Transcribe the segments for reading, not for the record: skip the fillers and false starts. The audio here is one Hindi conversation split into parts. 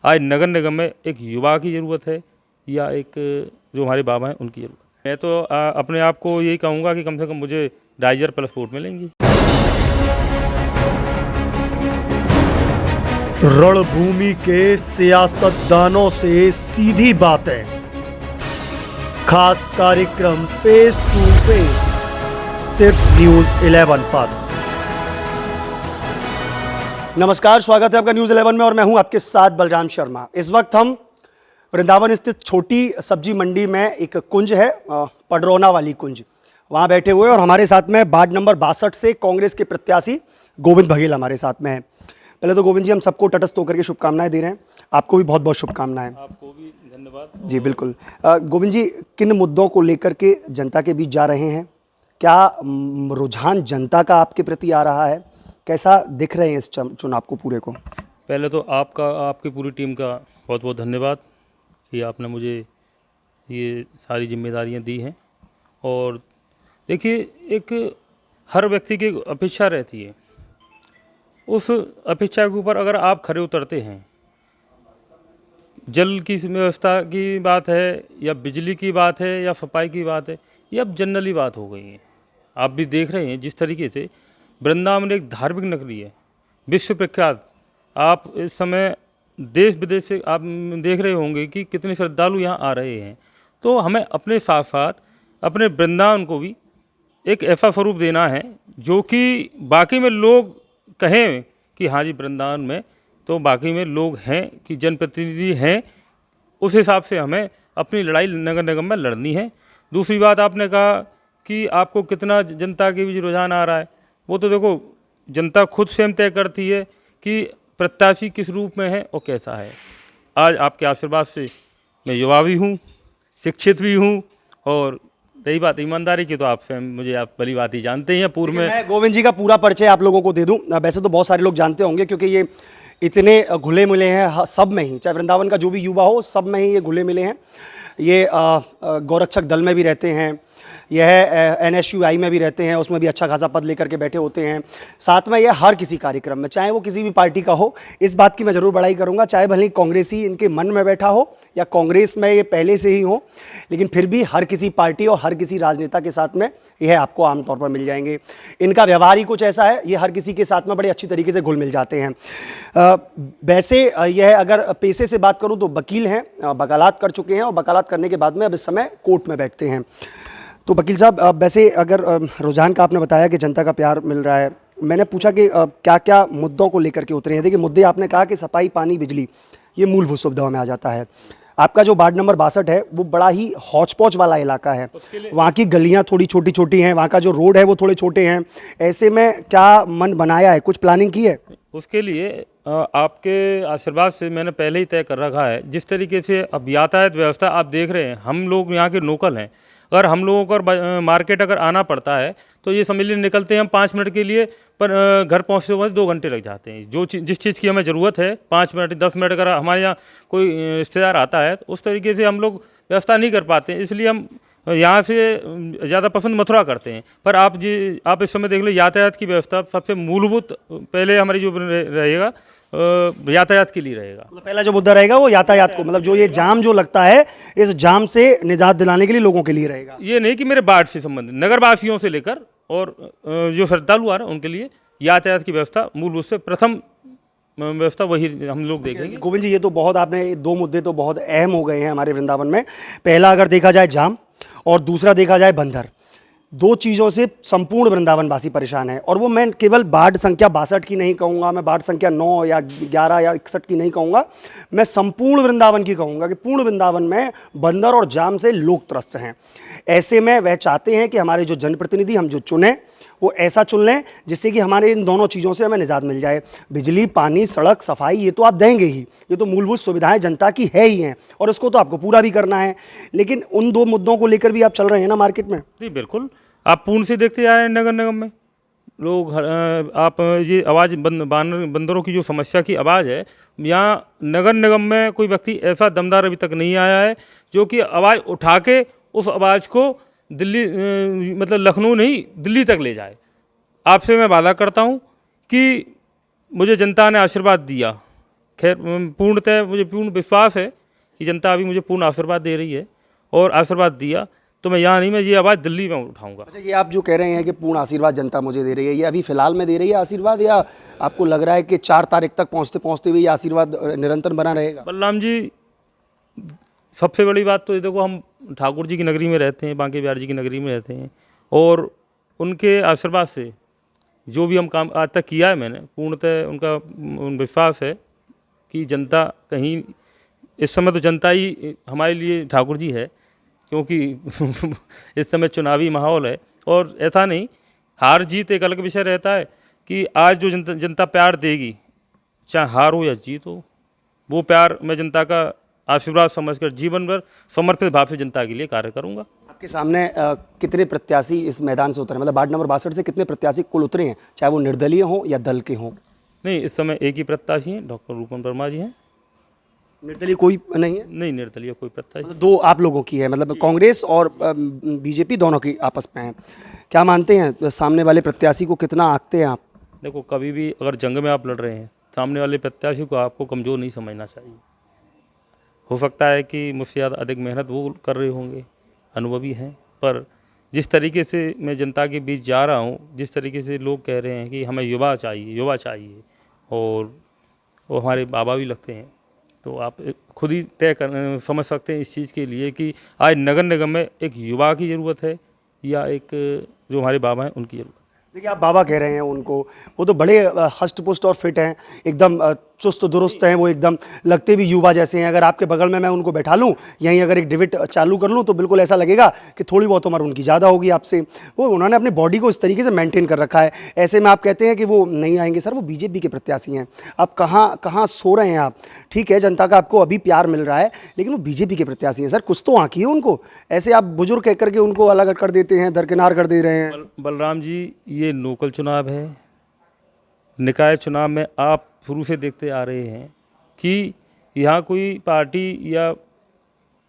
आज नगर निगम में एक युवा की ज़रूरत है या एक जो हमारे बाबा हैं उनकी ज़रूरत है। मैं तो अपने आप को यही कहूँगा कि कम से कम मुझे 2,500 प्लस वोट मिलेंगी। रणभूमि के सियासतदानों से सीधी बातें, खास कार्यक्रम फेस टू फेस सिर्फ न्यूज़ 11 पर। नमस्कार, स्वागत है आपका न्यूज़ 11 में और मैं हूं आपके साथ बलराम शर्मा। इस वक्त हम वृंदावन स्थित छोटी सब्जी मंडी में एक कुंज है, पडरौना वाली कुंज, वहां बैठे हुए और हमारे साथ में वार्ड नंबर 62 से कांग्रेस के प्रत्याशी गोविंद बघेल हमारे साथ में है। पहले तो गोविंद जी, हम सबको तटस्थ होकर के शुभकामनाएं दे रहे हैं। आपको भी बहुत बहुत शुभकामनाएं। आपको भी धन्यवाद। जी बिल्कुल। गोविंद जी, किन मुद्दों को लेकर के जनता के बीच जा रहे हैं? क्या रुझान जनता का आपके प्रति आ रहा है? कैसा दिख रहे हैं इस चुनाव को पूरे को? पहले तो आपकी पूरी टीम का बहुत बहुत धन्यवाद कि आपने मुझे ये सारी जिम्मेदारियां दी हैं। और देखिए, एक हर व्यक्ति की अपेक्षा रहती है, उस अपेक्षा के ऊपर अगर आप खरे उतरते हैं, जल की व्यवस्था की बात है या बिजली की बात है या सफाई की बात है, ये अब जनरली बात हो गई है। आप भी देख रहे हैं जिस तरीके से वृंदावन एक धार्मिक नगरी है, विश्व प्रख्यात। आप इस समय देश विदेश से आप देख रहे होंगे कि कितने श्रद्धालु यहाँ आ रहे हैं। तो हमें अपने साथ साथ अपने वृंदावन को भी एक ऐसा स्वरूप देना है जो कि बाकी में लोग कहें कि हाँ जी, वृंदावन में तो बाकी में लोग हैं कि जनप्रतिनिधि हैं। उस हिसाब से हमें अपनी लड़ाई नगर निगम में लड़नी है। दूसरी बात, आपने कहा कि आपको कितना जनता के बीच रुझान आ रहा है, वो तो देखो जनता खुद स्वयं तय करती है कि प्रत्याशी किस रूप में है और कैसा है। आज आपके आशीर्वाद से मैं युवा भी हूँ, शिक्षित भी हूँ, और रही बात ईमानदारी की, तो आप मुझे आप भली बात ही जानते हैं। पूर्व में मैं गोविंद जी का पूरा परिचय आप लोगों को दे दूं। वैसे तो बहुत सारे लोग जानते होंगे क्योंकि ये इतने घुले मिले हैं सब में ही, चाहे वृंदावन का जो भी युवा हो सब में ही ये घुले मिले हैं। ये गौरक्षक दल में भी रहते हैं, यह NSUI में भी रहते हैं, उसमें भी अच्छा खासा पद लेकर के बैठे होते हैं। साथ में यह हर किसी कार्यक्रम में, चाहे वो किसी भी पार्टी का हो, इस बात की मैं ज़रूर बड़ाई करूंगा, चाहे भले ही कांग्रेसी इनके मन में बैठा हो या कांग्रेस में ये पहले से ही हो, लेकिन फिर भी हर किसी पार्टी और हर किसी राजनेता के साथ में यह आपको आमतौर पर मिल जाएंगे। इनका व्यवहार ही कुछ ऐसा है, ये हर किसी के साथ में बड़े अच्छी तरीके से घुल मिल जाते हैं। वैसे यह अगर पेशे से बात करूँ तो वकील हैं, वकालत कर चुके हैं और वकालत करने के बाद में अब इस समय कोर्ट में बैठते हैं। तो वकील साहब, वैसे अगर रुझान का आपने बताया कि जनता का प्यार मिल रहा है, मैंने पूछा कि क्या क्या मुद्दों को लेकर के उतरे हैं। देखिए, मुद्दे आपने कहा कि सफाई, पानी, बिजली, ये मूलभूत सुविधाओं में आ जाता है। आपका जो वार्ड नंबर 62 है वो बड़ा ही हौच पौच वाला इलाका है, वहाँ की गलियाँ थोड़ी छोटी छोटी हैं, वहाँ का जो रोड है वो थोड़े छोटे हैं। ऐसे में क्या मन बनाया है, कुछ प्लानिंग की है? उसके लिए आपके आशीर्वाद से मैंने पहले ही तय कर रखा है। जिस तरीके से अब यातायात व्यवस्था आप देख रहे हैं, हम लोग यहाँ के लोकल हैं। अगर हम लोगों को मार्केट अगर आना पड़ता है तो ये समझ लीजिए निकलते हैं हम 5 मिनट के लिए, पर घर पहुँचते हुए 2 घंटे लग जाते हैं। जिस चीज़ की हमें ज़रूरत है 5 मिनट 10 मिनट अगर हमारे यहाँ कोई रिश्तेदार आता है तो उस तरीके से हम लोग व्यवस्था नहीं कर पाते हैं। इसलिए हम यहाँ से ज़्यादा पसंद मथुरा करते हैं। पर आप इस समय देख लो, यातायात की व्यवस्था सबसे मूलभूत पहले हमारी जो रहेगा यातायात के लिए रहेगा। पहला जो मुद्दा रहेगा वो यातायात को, मतलब जो ये जाम जो लगता है, इस जाम से निजात दिलाने के लिए लोगों के लिए रहेगा। ये नहीं कि मेरे वार्ड से संबंधित, नगरवासियों से लेकर और जो श्रद्धालु आ रहे हैं उनके लिए यातायात की व्यवस्था मूल रूप से प्रथम व्यवस्था वही हम लोग देखेंगे। गोविंद जी, ये तो बहुत आपने 2 मुद्दे तो बहुत अहम हो गए हैं हमारे वृंदावन में। पहला अगर देखा जाए जाम और दूसरा देखा जाए बंदर। 2 चीज़ों से संपूर्ण वृंदावन वासी परेशान है। और वो मैं केवल वार्ड संख्या 62 की नहीं कहूँगा, मैं वार्ड संख्या 9 या 11 या 61 की नहीं कहूँगा, मैं संपूर्ण वृंदावन की कहूँगा कि पूर्ण वृंदावन में बंदर और जाम से लोग त्रस्त हैं। ऐसे में वह चाहते हैं कि हमारे जो जनप्रतिनिधि हम जो चुने वो ऐसा चुन लें जिससे कि हमारे इन दोनों चीज़ों से हमें निजात मिल जाए। बिजली, पानी, सड़क, सफाई, ये तो आप देंगे ही, ये तो मूलभूत सुविधाएं जनता की है ही हैं और उसको तो आपको पूरा भी करना है। लेकिन उन 2 मुद्दों को लेकर भी आप चल रहे हैं ना मार्केट में? जी बिल्कुल, आप पूर्ण से देखते जा रहे हैं नगर निगम में लोग। आप ये आवाज़ बंदरों की जो समस्या की आवाज़ है, यहाँ नगर निगम में कोई व्यक्ति ऐसा दमदार अभी तक नहीं आया है जो कि आवाज़ उठा के उस आवाज़ को दिल्ली मतलब लखनऊ नहीं दिल्ली तक ले जाए। आपसे मैं वादा करता हूँ कि मुझे जनता ने आशीर्वाद दिया खैर पूर्णतः मुझे पूर्ण विश्वास है कि जनता अभी मुझे पूर्ण आशीर्वाद दे रही है, और आशीर्वाद दिया तो मैं यहाँ नहीं, मैं ये आवाज़ दिल्ली में उठाऊंगा। अच्छा, ये आप जो कह रहे हैं कि पूर्ण आशीर्वाद जनता मुझे दे रही है, ये अभी फिलहाल में दे रही है आशीर्वाद, या आपको लग रहा है कि 4 तारीख तक पहुंचते पहुंचते हुए ये आशीर्वाद निरंतर बना रहेगा? बलराम जी, सबसे बड़ी बात तो ये देखो, हम ठाकुर जी की नगरी में रहते हैं, बांके बिहारी जी की नगरी में रहते हैं, और उनके आशीर्वाद से जो भी हम काम आज तक किया है मैंने, पूर्णतः उनका विश्वास है कि जनता कहीं, इस समय तो जनता ही हमारे लिए ठाकुर जी है, क्योंकि इस समय चुनावी माहौल है। और ऐसा नहीं, हार जीत एक अलग विषय रहता है कि आज जो जनता प्यार देगी, चाहे हार हो या जीत हो, वो प्यार मैं जनता का आशीर्वाद समझकर जीवन भर समर्पित भाव से जनता के लिए कार्य करूंगा। आपके सामने कितने प्रत्याशी इस मैदान से उतरे, मतलब वार्ड नंबर 62 से कितने प्रत्याशी कुल उतरे हैं, चाहे वो निर्दलीय हों या दल के हों? नहीं, इस समय एक ही प्रत्याशी हैं, डॉक्टर रूपम वर्मा जी हैं। निर्दलीय कोई नहीं है? नहीं, निर्दलीय कोई प्रत्याशी। मतलब 2 आप लोगों की है, मतलब कांग्रेस और बीजेपी दोनों की आपस में है। क्या मानते हैं सामने वाले प्रत्याशी को, कितना आंकते हैं आप? देखो, कभी भी अगर जंग में आप लड़ रहे हैं, सामने वाले प्रत्याशी को आपको कमज़ोर नहीं समझना चाहिए। हो सकता है कि मुझसे ज़्यादा अधिक मेहनत वो कर रहे होंगे, अनुभवी हैं, पर जिस तरीके से मैं जनता के बीच जा रहा हूँ, जिस तरीके से लोग कह रहे हैं कि हमें युवा चाहिए, युवा चाहिए, और वो हमारे बाबा भी लगते हैं, तो आप खुद ही समझ सकते हैं इस चीज़ के लिए कि आज नगर निगम में एक युवा की ज़रूरत है या एक जो हमारे बाबा हैं उनकी ज़रूरत है। देखिए, आप बाबा कह रहे हैं उनको, वो तो बड़े हष्ट पुष्ट और फिट हैं, एकदम चुस्त दुरुस्त हैं, वो एकदम लगते भी युवा जैसे हैं। अगर आपके बगल में मैं उनको बैठा लूँ, यहीं अगर एक डिबेट चालू कर लूँ, तो बिल्कुल ऐसा लगेगा कि थोड़ी बहुत उम्र उनकी ज़्यादा होगी आपसे। वो उन्होंने अपनी बॉडी को इस तरीके से मेंटेन कर रखा है, ऐसे में आप कहते हैं कि वो नहीं आएंगे। सर, वो बीजेपी के प्रत्याशी हैं, आप कहाँ सो रहे हैं आप? ठीक है, जनता का आपको अभी प्यार मिल रहा है, लेकिन वो बीजेपी के प्रत्याशी हैं। सर, कुछ तो आँखी है उनको, ऐसे आप बुजुर्ग कह करके उनको अलग कर देते हैं, दरकिनार कर दे रहे हैं। बलराम जी, ये लोकल चुनाव है, निकाय चुनाव में आप शुरू से देखते आ रहे हैं कि यहाँ कोई पार्टी या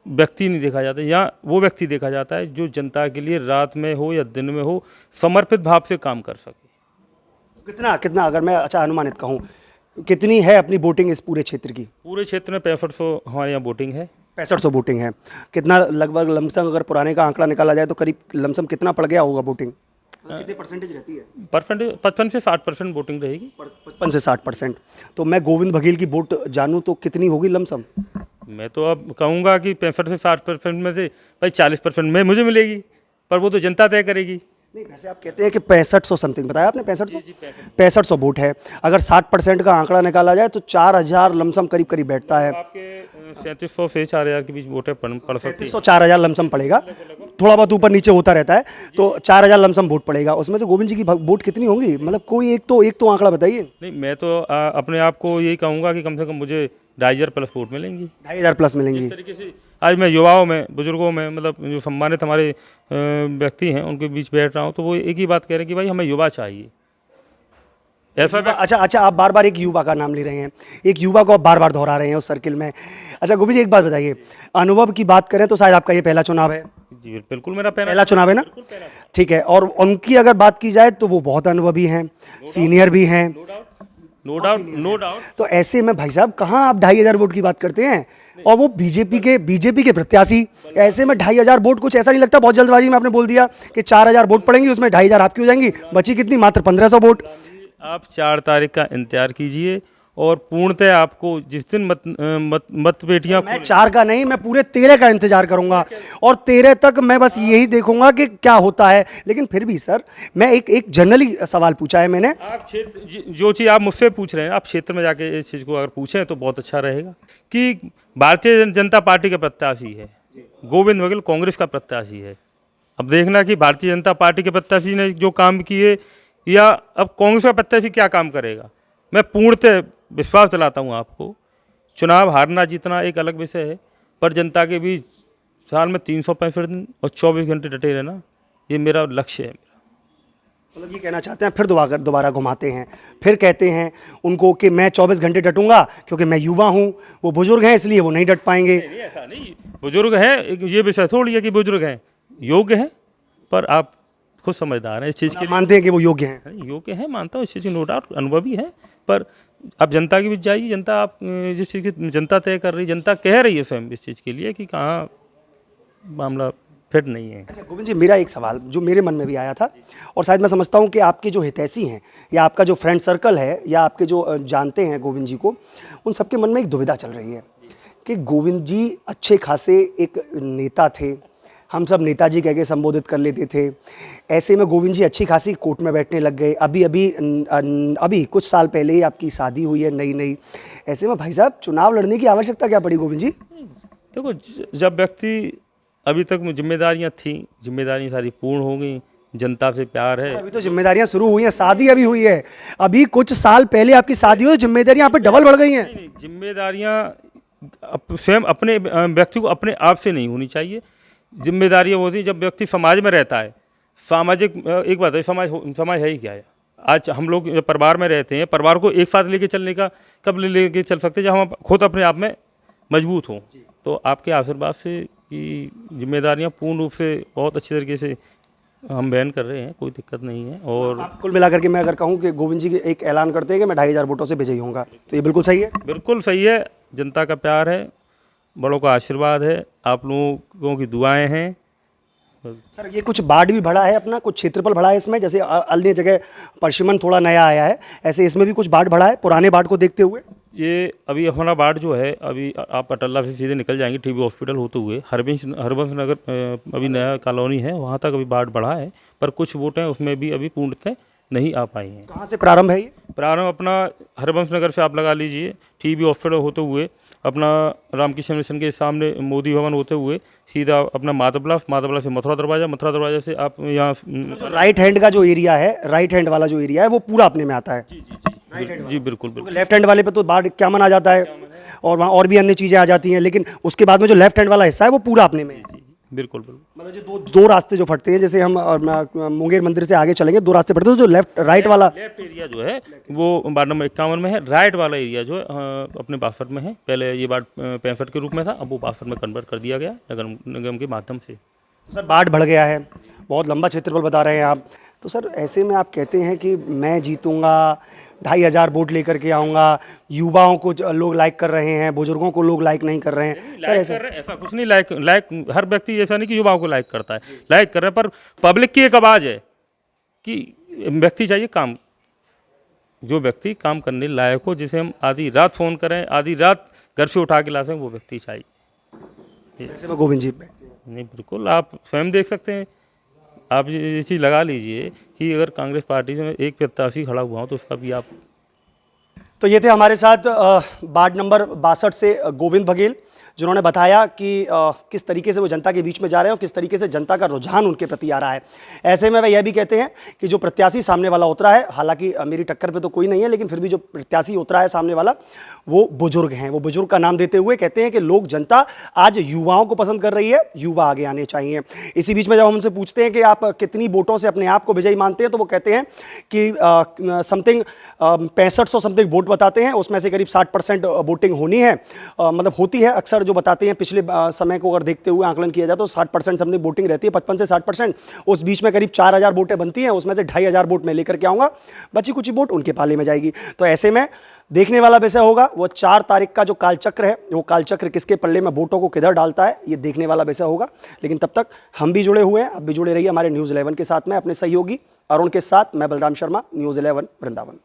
व्यक्ति नहीं देखा जाता, यहाँ वो व्यक्ति देखा जाता है जो जनता के लिए रात में हो या दिन में हो समर्पित भाव से काम कर सके। कितना अगर मैं अच्छा अनुमानित कहूँ, कितनी है अपनी वोटिंग इस पूरे क्षेत्र की? पूरे क्षेत्र में 6500 हमारे यहाँ वोटिंग है। 6500 वोटिंग है। कितना लगभग लमसम, अगर पुराने का आंकड़ा निकाला जाए तो करीब लमसम कितना पड़ गया होगा वोटिंग? कितने परसेंटेज रहती है? 55 से 60% वोटिंग रहेगी। 55 से 60%। तो मैं गोविंद बघेल की वोट जानूँ तो कितनी होगी लमसम? मैं तो अब कहूँगा कि 65 से 60% में से भाई 40% में मुझे मिलेगी, पर वो तो जनता तय करेगी। नहीं, वैसे आप कहते हैं कि 6500 समथिंग बताया आपने, 6500 वोट है। अगर 60% का आंकड़ा निकाला जाए तो 4000 लमसम करीब करीब बैठता है। आपके 3700 से 4000 के बीच वोटें पड़ सकती है। 4000 लमसम पड़ेगा, थोड़ा बहुत ऊपर नीचे होता रहता है, तो 4000 लमसम वोट पड़ेगा। उसमें से गोविंद जी की वोट कितनी होंगी, मतलब कोई एक तो आंकड़ा बताइए। नहीं, मैं तो अपने आप को यही कहूँगा कि कम से कम मुझे 2500 प्लस वोट मिलेंगी। 2500 प्लस मिलेंगी। इस तरीके से आज मैं युवाओं में, बुजुर्गों में, मतलब जो सम्मानित हमारे व्यक्ति हैं उनके बीच बैठ रहा हूँ, तो वो एक ही बात कह रहे हैं कि भाई हमें युवा चाहिए। ऐसा अच्छा, आप बार बार एक युवा का नाम ले रहे हैं, एक युवा को आप बार बार दोहरा रहे हैं उस सर्किल में। अच्छा गोविंद जी, एक बात बताइए, अनुभव की बात करें तो शायद आपका ये पहला चुनाव है? जी बिल्कुल, मेरा पहला चुनाव है ना? ठीक है, और उनकी अगर बात की जाए तो वो बहुत अनुभवी हैं, सीनियर भी हैं। No doubt. तो ऐसे में भाई साहब, कहाँ आप 2500 वोट की बात करते हैं, और वो बीजेपी के प्रत्याशी। ऐसे में 2500 वोट, कुछ ऐसा नहीं लगता बहुत जल्दबाजी में आपने बोल दिया कि 4000 वोट पड़ेंगी, उसमें 2500 आपकी हो जाएंगी, बची कितनी, मात्र 1500 वोट। आप 4 तारीख का इंतजार कीजिए, और पूर्णतः आपको जिस दिन मत पेटियां, मैं 4 का नहीं, मैं पूरे 13 का इंतजार करूंगा, और 13 तक मैं बस यही देखूंगा कि क्या होता है। लेकिन फिर भी सर, मैं एक जनरली सवाल पूछा है मैंने। आप क्षेत्र, जो चीज़ आप मुझसे पूछ रहे हैं, आप क्षेत्र में जाके इस चीज़ को अगर पूछें तो बहुत अच्छा रहेगा कि भारतीय जनता पार्टी का प्रत्याशी है, गोविंद बघेल कांग्रेस का प्रत्याशी है। अब देखना कि भारतीय जनता पार्टी के प्रत्याशी ने जो काम किए या अब कांग्रेस का प्रत्याशी क्या काम करेगा। मैं पूर्णतः विश्वास दिलाता हूँ आपको, चुनाव हारना जीतना एक अलग विषय है, पर जनता के बीच साल में 365 दिन और 24 घंटे डटे रहना, ये मेरा लक्ष्य है। मतलब ये कहना चाहते हैं, फिर दोबारा घुमाते हैं, फिर कहते हैं उनको कि मैं 24 घंटे डटूंगा क्योंकि मैं युवा हूँ, वो बुजुर्ग हैं इसलिए वो नहीं डट पाएंगे। नहीं, ऐसा नहीं, बुजुर्ग हैं, ये विषय थोड़ी है कि बुजुर्ग हैं, योग्य हैं, पर आप खुद समझदार हैं इस चीज़ के लिए। मानते हैं कि वो योग्य हैं? योग्य हैं, मानता हूँ इस चीज़ की, नो डाउट, अनुभवी है, पर अब जनता के बीच जाइए, जनता आप जिस चीज़ की जनता तय कर रही, जनता कह रही है स्वयं इस चीज़ के लिए कि कहाँ मामला फिट नहीं है। अच्छा गोविंद जी, मेरा एक सवाल जो मेरे मन में भी आया था और शायद मैं समझता हूँ कि आपके जो हितैषी हैं या आपका जो फ्रेंड सर्कल है या आपके जो जानते हैं गोविंद जी को, उन सबके मन में एक दुविधा चल रही है कि गोविंद जी अच्छे खासे एक नेता थे, हम सब नेताजी कह के संबोधित कर लेते थे। ऐसे में गोविंद जी अच्छी खासी कोर्ट में बैठने लग गए। अभी कुछ साल पहले ही आपकी शादी हुई है नई नई। ऐसे में भाई साहब चुनाव लड़ने की आवश्यकता क्या पड़ी गोविंद जी? देखो, जब व्यक्ति अभी तक जिम्मेदारियां थी, जिम्मेदारियां सारी पूर्ण हो गई, जनता से प्यार है। अभी तो जिम्मेदारियां शुरू हुई हैं, शादी अभी हुई है, अभी कुछ साल पहले आपकी शादी हुई, जिम्मेदारियां यहाँ पे डबल बढ़ गई हैं। जिम्मेदारियां स्वयं अपने व्यक्ति को अपने आप से नहीं होनी चाहिए। जिम्मेदारियां होती हैं जब व्यक्ति समाज में रहता है। सामाजिक एक बात है, समाज है ही क्या है। आज हम लोग जब परिवार में रहते हैं, परिवार को एक साथ लेके चलने का कब लेके चल सकते हैं जब हम खुद अपने आप में मजबूत हों। तो आपके आशीर्वाद से कि जिम्मेदारियां पूर्ण रूप से बहुत अच्छी तरीके से हम बयान कर रहे हैं, कोई दिक्कत नहीं है। और आप कुल मिलाकर के मैं अगर कहूँ कि गोविंद जी एक ऐलान करते हैं कि मैं 2500 वोटों से विजयी होऊंगा, तो ये बिल्कुल सही है? बिल्कुल सही है। जनता का प्यार है, बड़ों का आशीर्वाद है, आप लोगों की दुआएं हैं। सर ये कुछ बाढ़ भी बढ़ा है अपना, कुछ क्षेत्रफल बढ़ा है इसमें, जैसे अन्य जगह परसिमन थोड़ा नया आया है, ऐसे इसमें भी कुछ बाढ़ बढ़ा है पुराने बाढ़ को देखते हुए? ये अभी हमारा बाढ़ जो है, अभी आप अटल्ला से सीधे निकल जाएंगे टीबी हॉस्पिटल होते हुए, हरबंश नगर अभी नया कॉलोनी है, वहाँ तक अभी बाढ़ बढ़ा है, पर कुछ वोट हैं उसमें भी अभी पूर्णतः नहीं आ पाई हैं। कहाँ से प्रारंभ है ये? प्रारंभ अपना हरबंश नगर से आप लगा लीजिए, टीबी हॉस्पिटल होते हुए, अपना रामकृष्ण मिशन के सामने मोदी भवन होते हुए सीधा अपना माधवला से मथुरा दरवाजा से आप यहाँ राइट हैंड का जो एरिया है, राइट हैंड वाला जो एरिया है वो पूरा अपने में आता है? जी बिल्कुल बिल्कुल। लेफ्ट हैंड वाले पे तो बाढ़ क्या मना जाता है और वहाँ और भी अन्य चीज़ें आ जाती हैं, लेकिन उसके बाद में जो लेफ्ट हैंड वाला हिस्सा है वो पूरा अपने में है। बिल्कुल बिल्कुल। मतलब जो दो रास्ते जो फटते हैं, जैसे हम मुंगेर मंदिर से आगे चलेंगे, दो रास्ते फटते हैं, तो जो लेफ्ट राइट वाला लेफ्ट एरिया जो है वो वार्ड नंबर 51 में है, राइट वाला एरिया जो है अपने 62 में है। पहले ये वार्ड 65 के रूप में था, अब वो 62 में कन्वर्ट कर दिया गया नगर निगम के माध्यम से। सर बाढ़ बढ़ गया है, बहुत लंबा क्षेत्रफल बता रहे हैं आप, तो सर ऐसे में आप कहते हैं कि मैं जीतूंगा, 2500 वोट लेकर के आऊँगा, युवाओं को लोग लाइक कर रहे हैं, बुजुर्गों को लोग लाइक नहीं कर रहे हैं। सर ऐसा कुछ नहीं, लाइक हर व्यक्ति ऐसा नहीं कि युवाओं को लाइक करता है, लाइक कर रहे हैं, पर पब्लिक की एक आवाज़ है कि व्यक्ति चाहिए काम, जो व्यक्ति काम करने लायक हो, जिसे हम आधी रात फ़ोन करें, आधी रात घर से उठा के ला सकें, वो व्यक्ति चाहिए। ऐसे में गोविंद जी नहीं बिल्कुल, आप स्वयं देख सकते हैं। आप ये चीज़ लगा लीजिए कि अगर कांग्रेस पार्टी में एक प्रत्याशी खड़ा हुआ हो तो उसका भी आप। तो ये थे हमारे साथ वार्ड नंबर 62 से गोविंद बघेल, जिन्होंने बताया कि किस तरीके से वो जनता के बीच में जा रहे हैं और किस तरीके से जनता का रुझान उनके प्रति आ रहा है। ऐसे में वह यह भी कहते हैं कि जो प्रत्याशी सामने वाला उतरा है, हालांकि मेरी टक्कर पे तो कोई नहीं है, लेकिन फिर भी जो प्रत्याशी उतरा है सामने वाला, वो बुजुर्ग हैं। वो बुजुर्ग का नाम देते हुए कहते हैं कि लोग, जनता आज युवाओं को पसंद कर रही है, युवा आगे आने चाहिए। इसी बीच में जब हम उनसे पूछते हैं कि आप कितनी वोटों से अपने आप को विजयी मानते हैं, तो वो कहते हैं कि समथिंग 6500 समथिंग वोट बताते हैं, उसमें से करीब 60% वोटिंग होनी है, मतलब होती है। अक्सर जो बताते हैं पिछले समय को अगर देखते हुए आंकलन किया जाए तो 60% समथिंग वोटिंग रहती है, 55 से 60%। उस बीच में करीब 4000 वोटें बनती हैं, उसमें से 2500 वोट मैं लेकर के आऊँगा, बची कुछ वोट उनके पाले में जाएगी। तो ऐसे में देखने वाला विषय होगा वो 4 तारीख का जो कालचक्र है, वो कालचक्र किसके पल्ले में वोटों को किधर डालता है, ये देखने वाला विषय होगा। लेकिन तब तक हम भी जुड़े हुए हैं, आप भी जुड़े रहिए हमारे न्यूज़ 11 के साथ में, अपने सहयोगी अरुण के साथ। मैं बलराम शर्मा, न्यूज़ 11 वृंदावन।